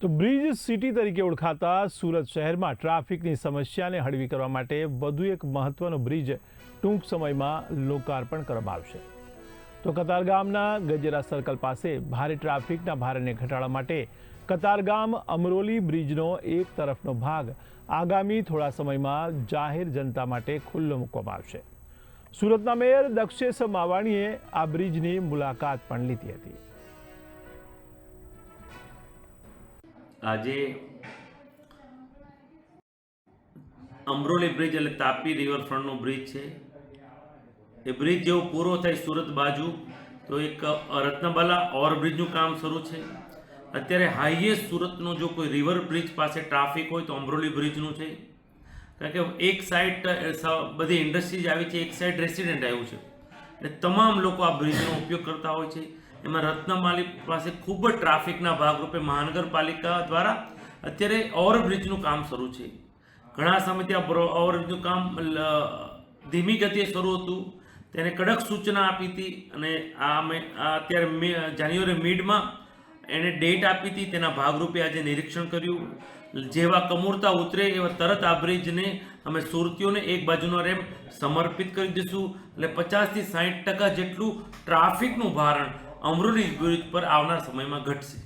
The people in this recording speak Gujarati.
તો બ્રિજ સિટી તરીકે ઓળખાતા સુરત શહેરમાં ટ્રાફિકની સમસ્યાને હળવી કરવા માટે વધુ એક મહત્વનો બ્રિજ ટૂંક સમયમાં લોકાર્પણ કરવામાં આવશે। તો કતારગામના ગજેરા સર્કલ પાસે ભારે ટ્રાફિકના ભારને ઘટાડવા માટે કતારગામ અમરોલી બ્રિજનો એક તરફનો ભાગ આગામી થોડા સમયમાં જાહેર જનતા માટે ખુલ્લો મૂકવામાં આવશે। સુરતના મેયર દક્ષેશ માવાણીએ આ બ્રિજની મુલાકાત પણ લીધી હતી। આજે અમરોલી બ્રિજ એટલે તાપી રિવરફ્રન્ટનો બ્રિજ છે। એ બ્રિજ જેવો પૂરો થાય સુરત બાજુ તો એક રત્નબાલા ઓવરબ્રિજનું કામ શરૂ છે। અત્યારે હાઈએસ્ટ સુરતનો જો કોઈ રિવર બ્રિજ પાસે ટ્રાફિક હોય તો અમરોલી બ્રિજનું છે, કારણ કે એક સાઈડ બધી ઇન્ડસ્ટ્રીઝ આવી છે, એક સાઈડ રેસિડેન્ટ આવ્યું છે, એટલે તમામ લોકો આ બ્રિજનો ઉપયોગ કરતા હોય છે। એમાં રત્નમાલી પાસે ખૂબ જ ટ્રાફિકના ભાગરૂપે મહાનગરપાલિકા દ્વારા અત્યારે ઓવરબ્રિજનું કામ શરૂ છે। ઘણા સમયથી આ ઓવરબ્રિજનું કામ ધીમી ગતિએ શરૂ હતું, તેને કડક સૂચના આપી હતી અને અત્યારે જાન્યુઆરી મિડમાં એને ડેટ આપી હતી। તેના ભાગરૂપે આજે નિરીક્ષણ કર્યું। જેવા કમૂરતા ઉતરે એવા તરત આ બ્રિજને અમે સુરતીઓને એક બાજુનો રેમ્પ સમર્પિત કરી દઈશું, એટલે 50 થી 60% જેટલું ટ્રાફિકનું ભારણ અમરોલી બ્રિજ પર આવનાર સમયમાં ઘટશે।